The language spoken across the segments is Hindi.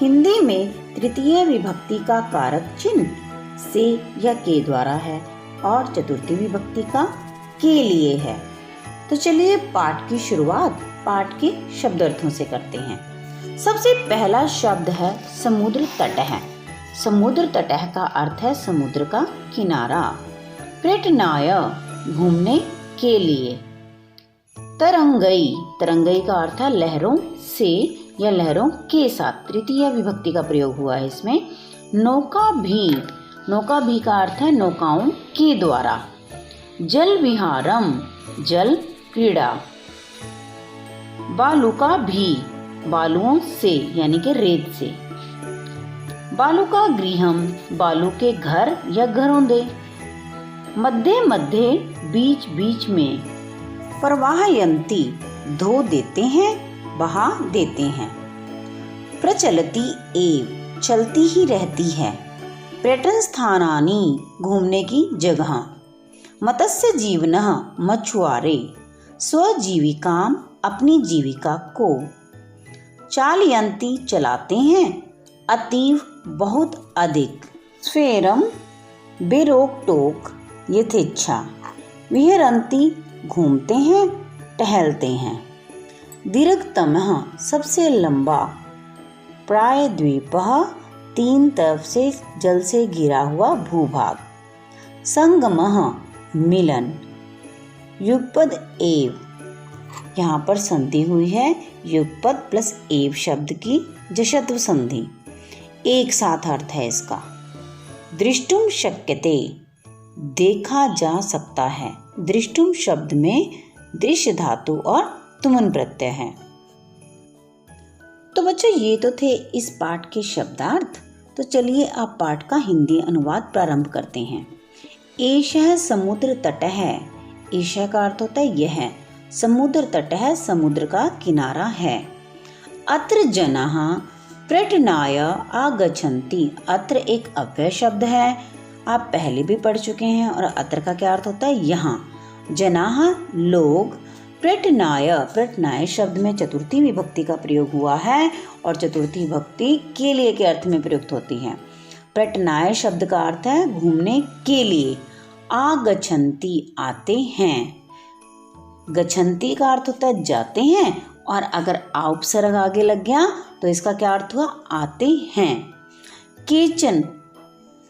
हिंदी में तृतीय विभक्ति का कारक चिन्ह से या के द्वारा है और चतुर्थी विभक्ति का के लिए है। तो चलिए पाठ की शुरुआत पाठ के शब्दार्थों से करते हैं। सबसे पहला शब्द है समुद्र तटः। समुद्र तटः का अर्थ है समुद्र का किनारा। पर्यटनाय घूमने के लिए। तरंगई, तरंगई का अर्थ है लहरों से या लहरों के साथ, तृतीय विभक्ति का प्रयोग हुआ है इसमें। नौका भी, नौका भी का अर्थ है नौकाओं के द्वारा। जल विहारम, जल क्रीड़ा। बालुका भी, बालुओं से यानी कि रेत से। बालुका गृहम, बालू के घर या घरोंदे। मध्य मध्य, बीच बीच में। प्रवाहयन्ति, धो देते हैं, बहा देते हैं। प्रचलति एव, चलती ही रहती है। पर्यटन स्थानानि, घूमने की जगह। मत्स्य जीवनः, मछुआरे। स्वजीविकाम, अपनी जीविका को। चालयन्ति, चलाते हैं। अतीव, बहुत अधिक। स्फेरम, बेरोक टोक, यथेच्छा। विहरन्ति, घूमते हैं, टहलते हैं। दीर्घतमः, सबसे लंबा। प्रायद्वीपः, तीन तरफ से जल से घिरा हुआ भूभाग। संगमः, मिलन। युगपद एव, यहाँ पर संधि हुई है युगपद प्लस एव शब्द की जशत्व संधि, एक साथ अर्थ है इसका। दृष्टुम शक्यते, देखा जा सकता है। दृष्टुम शब्द में दृश्य धातु और तुमन प्रत्यय है। तो बच्चों ये तो थे इस पाठ के शब्दार्थ। तो चलिए आप पाठ का हिंदी अनुवाद प्रारंभ करते हैं। एषः समुद्र तटः, एषः का अर्थ होता है यह। समुद्र तटः, समुद्र का किनारा है। अत्र जनाः पर्यटनाय आगच्छन्ति, अत्र एक अव्यय शब्द है, आप पहले भी पढ़ चुके हैं। और अत्र का क्या अर्थ होता है यहाँ। जनाः, लोग। पर्यटनाय, पर्यटनाय शब्द में चतुर्थी विभक्ति का प्रयोग हुआ है और चतुर्थी विभक्ति के लिए के अर्थ में प्रयुक्त होती है। पर्यटनाय शब्द का अर्थ है घूमने के लिए। आगच्छन्ति, आते हैं। गच्छन्ति का अर्थ होता है जाते हैं, और अगर आ उपसर्ग आगे लग गया तो इसका क्या अर्थ हुआ, आते हैं। केचन,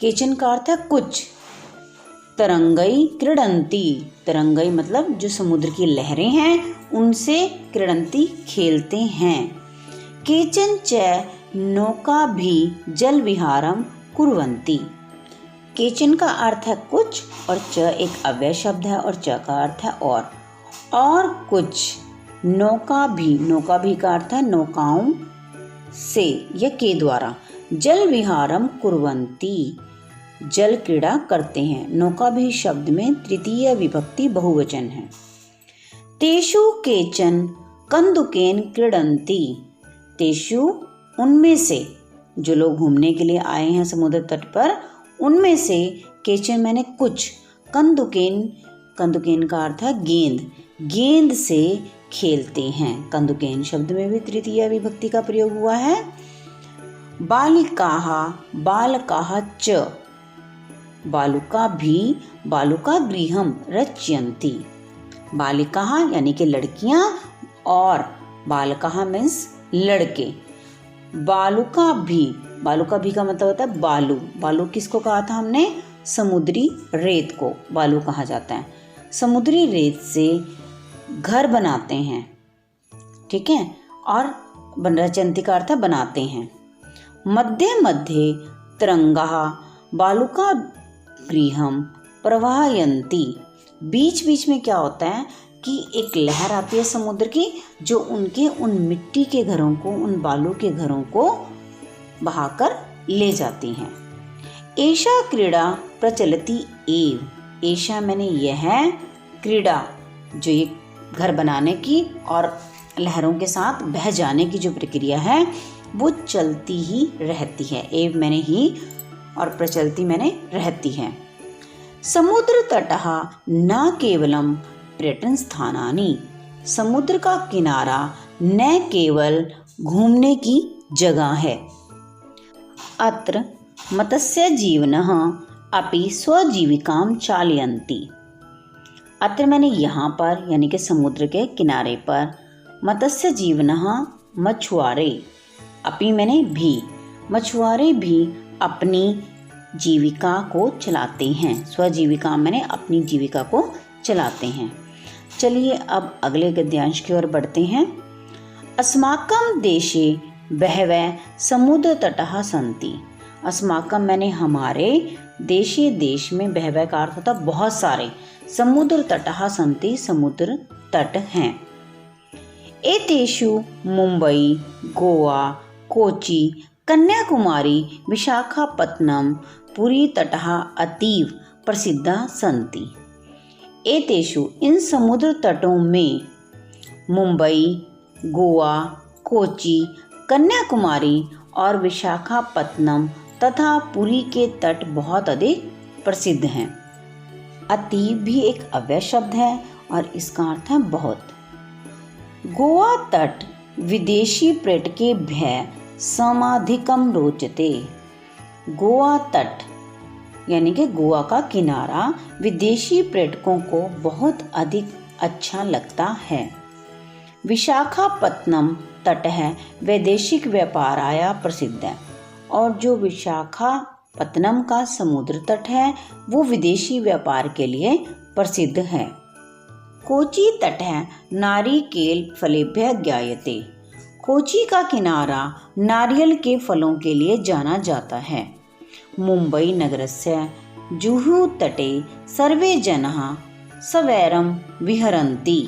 केचन का अर्थ है कुछ। तरंगई क्रीडंती, तरंगई मतलब जो समुद्र की लहरें हैं उनसे क्रीडंती, खेलते हैं। केचन च नौका भी जल विहारम कुर्वन्ति। केचन का अर्थ है कुछ और च एक अव्यय शब्द है और च का अर्थ है और कुछ। नौका भी, नौका भी का अर्थ है नौकाओं से या के द्वारा। जल विहारम कुर्वन्ति, जल क्रीड़ा करते हैं। नौका भी शब्द में तृतीय विभक्ति बहुवचन है। तेषु केचन कंदुकेन क्रीडन्ति, तेषु उनमें से, जो लोग घूमने के लिए आए हैं समुद्र तट पर, उनमें से केचन मैंने कुछ। कंदुकेन, कंदुकेन का अर्थ है गेंद, गेंद से खेलते हैं। कंदुकेन शब्द में भी तृतीय विभक्ति का प्रयोग हुआ है। बालिकाः, बालकाः च। बालुका भी, बालुका गृहम रचयन्ति। बालिकाः यानी कि लड़कियां और बालकाः मीन्स लड़के। बालुका भी, बालुका भी का मतलब होता है बालू। बालू किसको कहा था हमने, समुद्री रेत को बालू कहा जाता है। समुद्री रेत से घर बनाते हैं, ठीक है। और रचयन्ति का अर्थ है बनाते हैं। मध्य मध्य तरंगाः बालुका गृहम प्रवाहयन्ति, बीच बीच में क्या होता है कि एक लहर आती है समुद्र की जो उनके उन मिट्टी के घरों को, उन बालू के घरों को बहाकर ले जाती हैं। एषा क्रीड़ा प्रचलति एव, एषा मैंने यह है, क्रीड़ा जो ये घर बनाने की और लहरों के साथ बह जाने की जो प्रक्रिया है वो चलती ही रहती है। एव मैंने ही और प्रचलती मैंने रहती है। समुद्र तटः न केवलम पर्यटन स्थानानि, समुद्र का किनारा न केवल घूमने की जगह है। अत्र मत्स्यजीविनः अपि स्वजीविकां चालयन्ति। अत्र मैंने यहाँ पर यानी कि समुद्र के किनारे पर, मत्स्यजीविनः मछुआरे, अपि मैंने भी, मछुआरे भी अपनी जीविका को चलाते हैं। स्वजीविका मैंने अपनी जीविका को चलाते हैं। चलिए अब अगले गद्यांश की ओर बढ़ते हैं। अस्माकं देशे बहवः समुद्र तटः सन्ति। अस्माकं मैंने हमारे, देशे देश में, बहवः का अर्थ होता बहुत सारे, समुद्र तटः सन्ति समुद्र तट हैं। एतेषु मुंबई, गोवा, कोची, कन्याकुमारी, विशाखापत्तनम, पुरी तटः अतीव प्रसिद्धाः सन्ति। एतेषु इन समुद्र तटों में मुंबई, गोवा, कोची, कन्याकुमारी और विशाखापत्तनम तथा पुरी के तट बहुत अधिक प्रसिद्ध हैं। अतीव भी एक अव्यय शब्द है और इसका अर्थ है बहुत। गोवा तट विदेशी पर्यटकेभ्यः समाधिकं रोचते। गोवा तट यानी कि गोवा का किनारा विदेशी पर्यटकों को बहुत अधिक अच्छा लगता है। विशाखापत्तनम तट है वैदेशिक व्यापाराय प्रसिद्ध है, और जो विशाखापत्तनम का समुद्र तट है वो विदेशी व्यापार के लिए प्रसिद्ध है। कोची तट है नारिकेल फलेभ्यः ज्ञायते। कोची का किनारा नारियल के फलों के लिए जाना जाता है। मुंबई नगरस्य जुहू तटे सर्वे जनाः सवैरं विहरन्ति।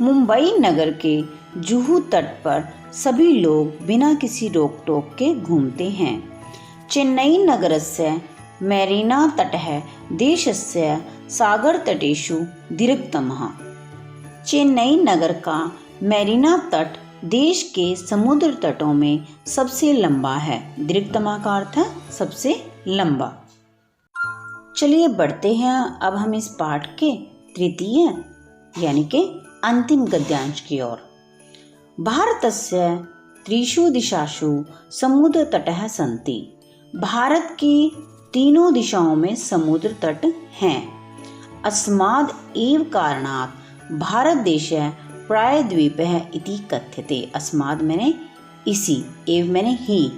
मुंबई नगर के जुहू तट पर सभी लोग बिना किसी रोक टोक के घूमते हैं। चेन्नई नगरस्य मेरीना तटः देशस्य सागर तटेषु दीर्घतमः। चेन्नई नगर का मेरीना तट देश के समुद्र तटों में सबसे लंबा है। दीर्घतमा का अर्थ है सबसे लंबा। चलिए बढ़ते हैं अब हम इस पाठ के तृतीय यानी कि अंतिम गद्यांश की ओर। भारतस्य त्रिषु दिशासु समुद्र तटः सन्ति। भारत की तीनों दिशाओं में समुद्र तट हैं। अस्माद् एव कारणात् भारत देशः प्रायद्वीपः इति कथ्यते। अस्माद् मैंने इसी, एव मैंने ही,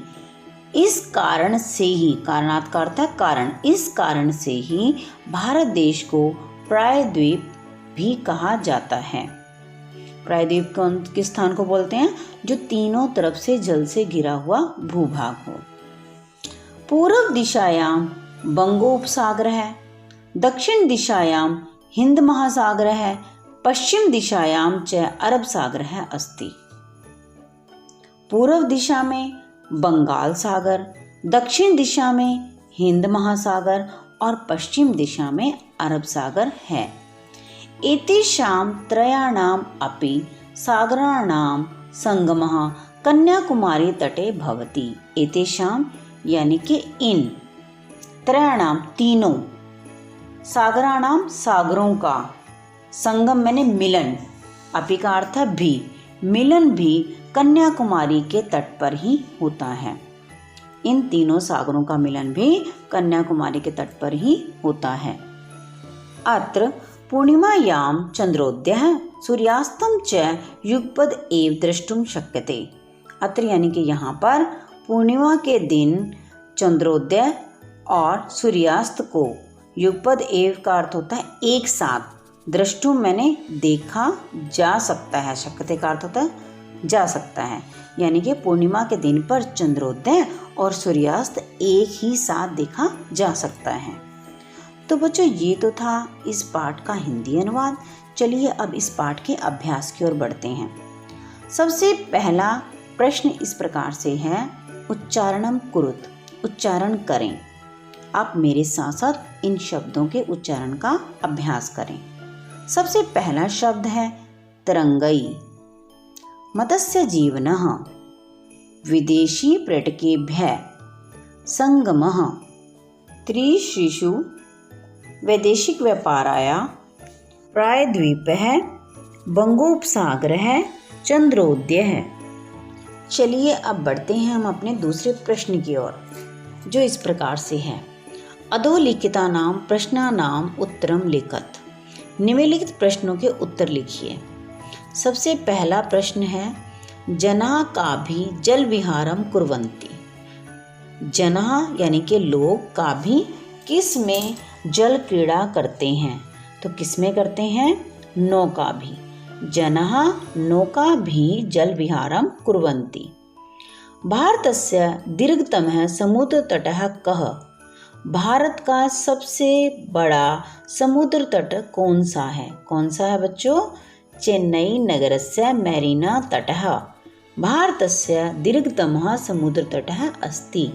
इस कारण से ही, कारणात् का अर्थ है कारण, इस कारण से ही भारत देश को प्रायद्वीप भी कहा जाता है। प्रायद्वीप किस स्थान को बोलते हैं? जो तीनों तरफ से जल से घिरा हुआ भूभाग हो। पूर्व दिशायां बंगोपसागर है, दक्षिण दिशायां हिंद महासागर है, पश्चिम दिशायां च अरब सागर है अस्ति। पूर्व दिशा में बंगाल सागर, दक्षिण दिशा में हिंद महासागर और पश्चिम दिशा में अरब सागर है। एतेषां त्रयाणाम् अपि सागराणां संगमः कन्याकुमारी तटे भवति। एतेषां यानी कि इन, त्रयाणां तीनों, सागराणां सागरों का, संगम मैंने मिलन, अपि का अर्थ है भी, मिलन भी कन्याकुमारी के तट पर ही होता है। इन तीनों सागरों का मिलन भी कन्याकुमारी के तट पर ही होता है। अत्र पूर्णिमायां चंद्रोदयः सूर्यास्तं च युगपद एव द्रष्टुम शक्यते। अत्र यानी कि यहाँ पर पूर्णिमा के दिन चंद्रोदय और सूर्यास्त को, युगपद एव का अर्थ होता है एक साथ, द्रष्टुम मैंने देखा जा सकता है, शक्यते का अर्थ होता है जा सकता है, यानी कि पूर्णिमा के दिन पर चंद्रोदय और सूर्यास्त एक ही साथ देखा जा सकता है। तो बच्चों ये तो था इस पाठ का हिंदी अनुवाद। चलिए अब इस पाठ के अभ्यास की ओर बढ़ते हैं। सबसे पहला प्रश्न इस प्रकार से है, उच्चारणम कुरुत, उच्चारण करें। आप मेरे साथ साथ इन शब्दों के उच्चारण का अभ्यास करें। सबसे पहला शब्द है तरंगई। मत्स्य जीवनः विदेशी पर्यटकेभ्यः संगमः त्रिशिशु वैदेशिक व्यापाराय प्रायद्वीपः बंगोपसागरः चंद्रोदयः। चलिए अब बढ़ते हैं हम अपने दूसरे प्रश्न की ओर, जो इस प्रकार से है। अधोलिखितानां प्रश्नानां उत्तरं लिखत। निम्नलिखित प्रश्नों के उत्तर लिखिए। सबसे पहला प्रश्न है, जनाः काभिः जल विहारं कुर्वन्ति। जनाः यानी कि लोग, काभिः किस में जल क्रीड़ा करते हैं, तो किस में करते हैं, नौकाभिः। जनाः नौकाभिः जल विहारं कुर्वन्ति। भारतस्य दीर्घतमः समुद्रतटः कः। भारत का सबसे बड़ा समुद्र तट कौन सा है? कौन सा है बच्चों? चेन्नई नगरस्य मेरीना तटः भारतस्य दीर्घतमः समुद्रतटः अस्ति।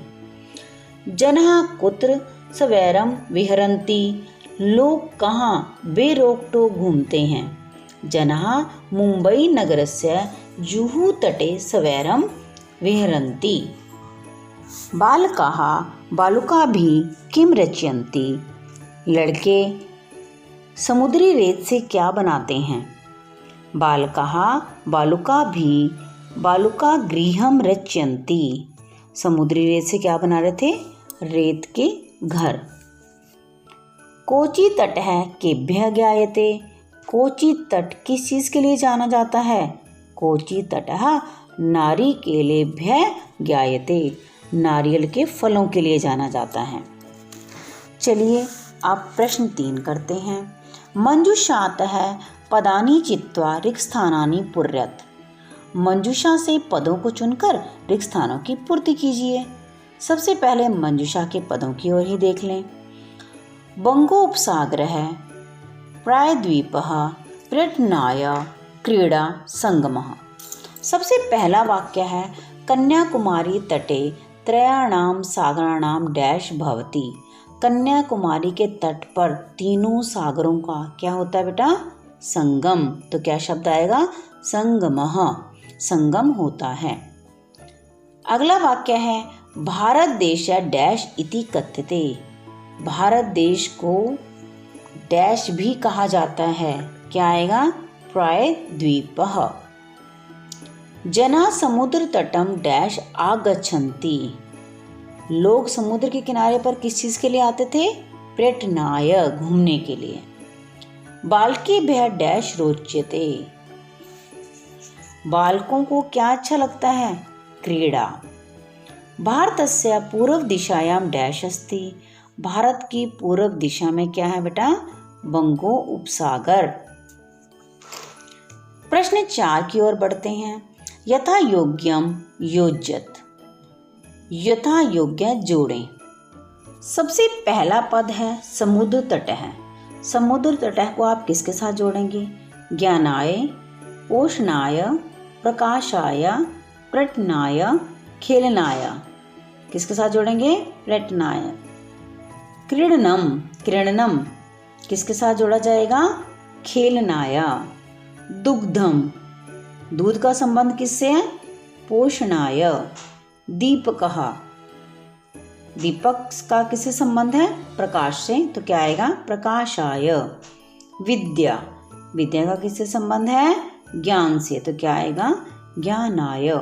जनाः कुत्र सवैरं विहरन्ति। लोग कहाँ बेरोकटोक घूमते हैं? जनाः मुंबई नगरस्य जुहू तटे सवैरं विहरन्ति। बालकाः बालुकाभिः किं रचयन्ति। लड़के समुद्री रेत से क्या बनाते हैं? बालकाः बालुकाभिः बालुकागृहं रचयन्ति। समुद्री रेत से क्या बना रहे थे? रेत के घर। कोची तटः केभ्यः ज्ञायते। कोची तट किस चीज़ के लिए जाना जाता है? कोची तटः नारिकेलेभ्यः ज्ञायते। नारियल के फलों के लिए जाना जाता है। चलिए अब प्रश्न 3 करते हैं। मंजूषातः पदानि चित्वा रिक्तस्थानानि पूरयत। मंजूषा से पदों को चुनकर रिक्त स्थानों की पूर्ति कीजिए। सबसे पहले मंजूषा के पदों की ओर ही देख लें। बंगोपसागरः प्रायद्वीपः पर्यटनाय क्रीड़ा संगमः। सबसे पहला वाक्य है, कन्याकुमारी तटे त्रयाणां सागराणां डैश भवति। कन्याकुमारी के तट पर तीनों सागरों का क्या होता है बेटा? संगम। तो क्या शब्द आएगा? संगमः। संगम होता है। अगला वाक्य है, भारत देश डैश इति कथ्यते। भारत देश को डैश भी कहा जाता है। क्या आएगा? प्रायद्वीपः। जनाः समुद्र तटम डैश आगच्छन्ति। लोग समुद्र के किनारे पर किस चीज के लिए आते थे? पर्यटनाय, घूमने के लिए। बालकेभ्यः डैश रोचते। बालकों को क्या अच्छा लगता है? क्रीड़ा। भारतस्य पूर्व दिशायां डैश अस्ति। भारत की पूर्व दिशा में क्या है बेटा? बंगो उपसागर। प्रश्न 4 की ओर बढ़ते हैं। यथा योग्यम योज्यत। यथा योग्य जोड़ें। सबसे पहला पद है समुद्र तटः। समुद्र तटः को आप किसके साथ जोड़ेंगे? ज्ञानाय, पोषणाय, प्रकाशाय, पर्यटनाय, खेलनाय। किसके साथ जोड़ेंगे? पर्यटनाय। क्रीडनम, क्रीडनम किसके साथ जोड़ा जाएगा? खेलनाय। दुग्धम, दूध का संबंध किससे है? पोषणाय। दीपकः, दीपक का किससे संबंध है? प्रकाश से। तो क्या आएगा? प्रकाशाय। विद्या, विद्या का किससे संबंध है? ज्ञान से। तो क्या आएगा? ज्ञानाय।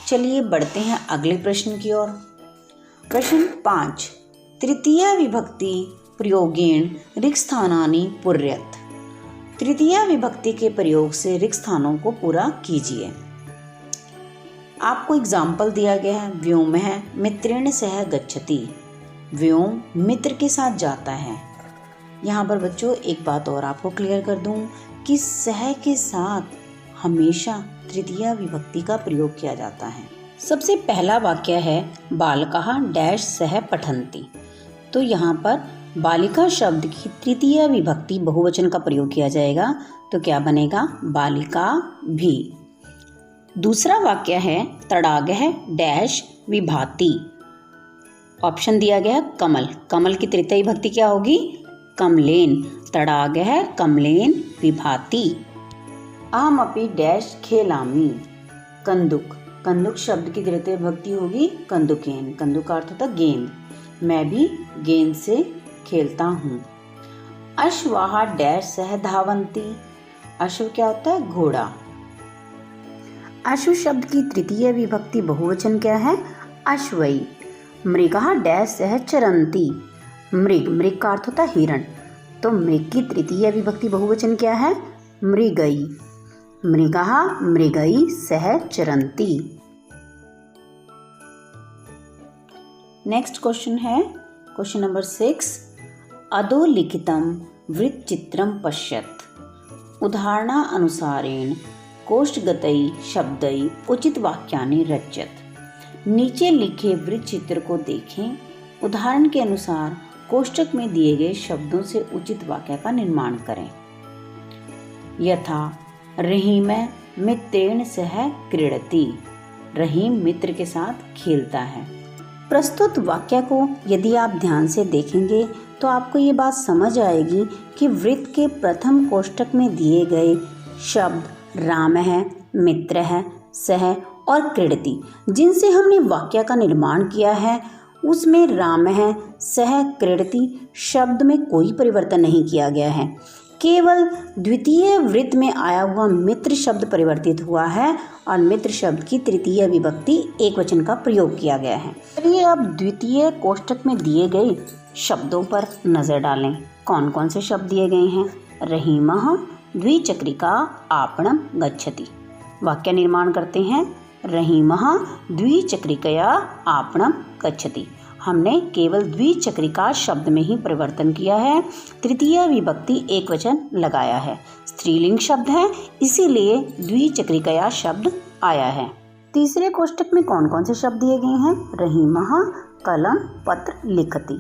चलिए बढ़ते हैं अगले प्रश्न की ओर। प्रश्न 5, तृतीया विभक्ति प्रयोगेण रिक्त स्थानानि पूरयत। तृतीया विभक्ति के प्रयोग से रिक्त स्थानों को पूरा कीजिए। आपको एग्जाम्पल दिया गया है। व्योमः मित्रेण सह गच्छति। व्योम मित्र के साथ जाता है। यहाँ पर बच्चों एक बात और आपको क्लियर कर दूं कि सह के साथ हमेशा तृतीया विभक्ति का प्रयोग किया जाता है। सबसे पहला वाक्य है, बालकाः डैश सह पठन्ति। तो यहाँ पर बालिका शब्द की तृतीय विभक्ति बहुवचन का प्रयोग किया जाएगा। तो क्या बनेगा? बालिका भी। दूसरा वाक्य है, तडागः डैश विभाति। ऑप्शन दिया गया है कमल। कमल की तृतीय विभक्ति क्या होगी? कमलेन। तडागः कमलेन विभाति। अहमपि डैश खेलामि। कंदुक, कंदुक शब्द की तृतीय विभक्ति होगी कंदुकेन। कंदुक का अर्थ होता है गेंद। मैं भी गेंद से खेलता हूँ। अश्वाः डैश सह धावन्ति। अश्व क्या होता है? घोड़ा। अश्व शब्द की तृतीय विभक्ति बहुवचन क्या है? अश्वई। मृगः डैश सह चरन्ति। मृग, मृग का अर्थ होता है हिरण, तो मृग की तृतीय विभक्ति बहुवचन क्या है? मृगई। मृगः मृगई सह चरन्ति। नेक्स्ट क्वेश्चन है क्वेश्चन नंबर 6। अधोलिखितं वृत्तचित्रं पश्यत्। उदाहरणानुसारेण कोष्ठगतैः शब्दैः उचित वाक्यानि रचयत्। नीचे लिखे वृत्त चित्र को देखें। उदाहरण के अनुसार कोष्ठक में दिए गए शब्दों से उचित वाक्य का निर्माण करें। यथा रहीमः मित्रेण सह क्रीडति। रहीम मित्र के साथ खेलता है। प्रस्तुत वाक्य को यदि आप ध्यान से देखेंगे तो आपको ये बात समझ आएगी कि वृत्त के प्रथम कोष्ठक में दिए गए शब्द राम है, मित्र है, सह और क्रीडति, जिनसे हमने वाक्य का निर्माण किया है, उसमें राम है, सह, क्रीडति शब्द में कोई परिवर्तन नहीं किया गया है। केवल द्वितीय वृत्त में आया हुआ मित्र शब्द परिवर्तित हुआ है और मित्र शब्द की तृतीय विभक्ति एकवचन का प्रयोग किया गया है। चलिए अब द्वितीय कोष्ठक में दिए गए शब्दों पर नजर डालें। कौन कौन से शब्द दिए गए हैं? रहीमः द्विचक्रिका आपणं गच्छति। वाक्य निर्माण करते हैं। रहीमः द्विचक्रिकया आपणं गच्छति। हमने केवल द्विचक्रिका शब्द में ही परिवर्तन किया है। तृतीय विभक्ति एकवचन लगाया है। स्त्रीलिंग शब्द है, इसीलिए द्विचक्रिकया शब्द आया है। तीसरे कोष्ठक में कौन कौन से शब्द दिए गए हैं? रहीमः कलम पत्र लिखति।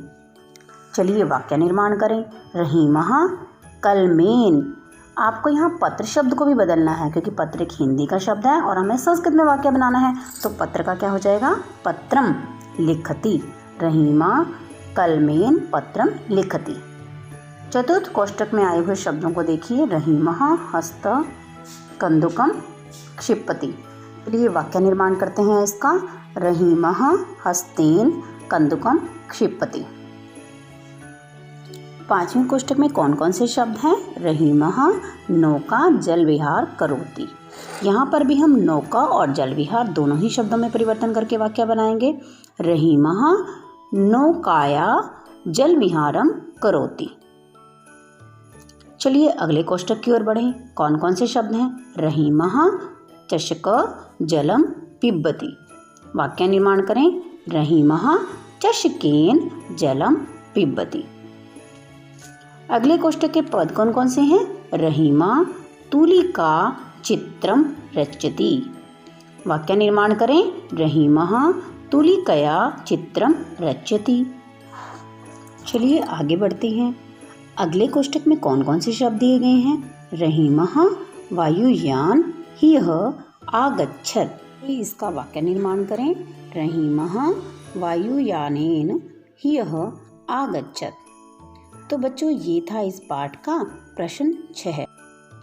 चलिए वाक्य निर्माण करें। रहीमः कलमेन। आपको यहाँ पत्र शब्द को भी बदलना है क्योंकि पत्र एक हिंदी का शब्द है और हमें संस्कृत में वाक्य बनाना है, तो पत्र का क्या हो जाएगा? पत्रम लिखति। रहीमा कलमेन पत्रम लिखति। चतुर्थ कोष्ठक में आए हुए शब्दों को देखिए। रहीमः हस्त कंदुकम क्षिपति। चलिए वाक्य निर्माण करते हैं इसका। रहीमः हस्तेन कंदुकम क्षिपति। पांचवें कोष्ठक में कौन कौन से शब्द हैं? रहीमः नौका जल विहार करोति। यहाँ पर भी हम नौका और जल विहार दोनों ही शब्दों में परिवर्तन करके वाक्य बनाएंगे। रहीमः नौकाया जल विहारम करोति। चलिए अगले कोष्ठक की ओर बढ़ें। कौन कौन से शब्द हैं? रहीमः चषक जलम पिबति। वाक्य निर्माण करें। रहीमः चषकेन जलम पिबति। अगले कोष्ठक के पद कौन कौन से हैं? रहीमा तुलिका चित्रम रचति। वाक्य निर्माण करें। रहीमः तुलिकया चित्रम रचति। चलिए आगे बढ़ते हैं। अगले कोष्ठक में कौन कौन से शब्द दिए गए हैं? रहीमः वायुयान ह्यः आगच्छत्। इसका वाक्य निर्माण करें। रहीमः वायुयानेन ह्यः आगच्छत्। तो बच्चों ये था इस पाठ का प्रश्न 6।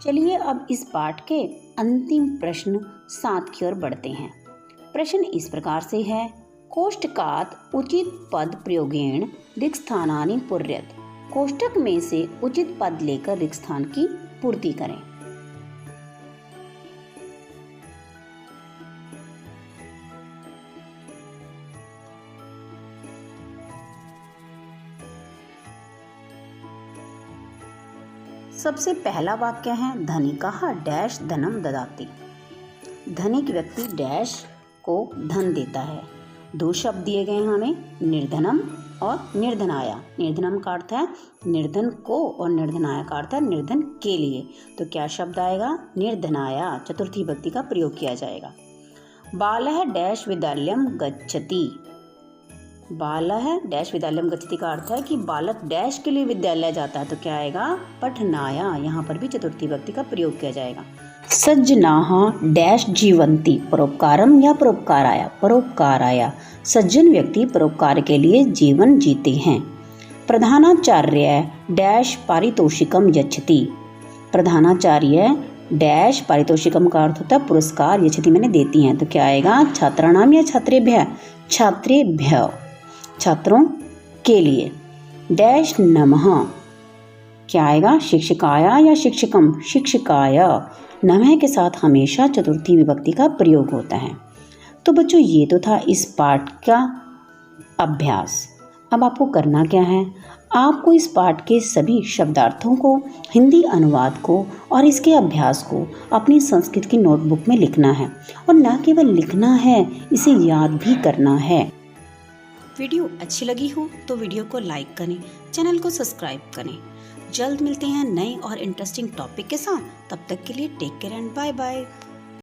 चलिए अब इस पाठ के अंतिम प्रश्न 7 की ओर बढ़ते हैं। प्रश्न इस प्रकार से है। कोष्ठकात् उचित पद प्रयोगेण रिक्तस्थानानि पूर्यत। कोष्ठक में से उचित पद लेकर रिक्त स्थान की पूर्ति करें। सबसे पहला वाक्य है धनिकः डैश धनम ददाति। धनिक व्यक्ति डैश को धन देता है। 2 शब्द दिए गए हैं हमें, निर्धनम और निर्धनाया। निर्धनम का अर्थ है निर्धन को और निर्धनाया का अर्थ है निर्धन के लिए। तो क्या शब्द आएगा? निर्धनाया। चतुर्थी विभक्ति का प्रयोग किया जाएगा। बालः डैश विद्यालयम गच्छति। बालः डैश विद्यालयम गच्छति का अर्थ है कि बालक डैश के लिए विद्यालय जाता है। तो क्या आएगा? पठनाया। यहाँ पर भी चतुर्थी विभक्ति का प्रयोग किया जाएगा। सज्जनाः डैश जीवन्ति परोपकारम या परोपकाराय। परोपकाराय। सज्जन व्यक्ति परोपकार के लिए जीवन जीते हैं। प्रधानाचार्य डैश पारितोषिकम यच्छति। प्रधानाचार्य डैश पारितोषिकम का अर्थ होता है पुरस्कार, यच्छति मैंने देती हैं। तो क्या आएगा? छात्राणाम या छात्रेभ्यः। छात्रेभ्यः छात्रों के लिए। डैश नमः क्या आएगा? शिक्षकाय या शिक्षकम। शिक्षकाय। नमः के साथ हमेशा चतुर्थी विभक्ति का प्रयोग होता है। तो बच्चों, ये तो था इस पाठ का अभ्यास। अब आपको करना क्या है, आपको इस पाठ के सभी शब्दार्थों को, हिंदी अनुवाद को और इसके अभ्यास को अपनी संस्कृत की नोटबुक में लिखना है, और न केवल लिखना है, इसे याद भी करना है। वीडियो अच्छी लगी हो तो वीडियो को लाइक करें, चैनल को सब्सक्राइब करें। जल्द मिलते हैं नए और इंटरेस्टिंग टॉपिक के साथ। तब तक के लिए take care and bye bye.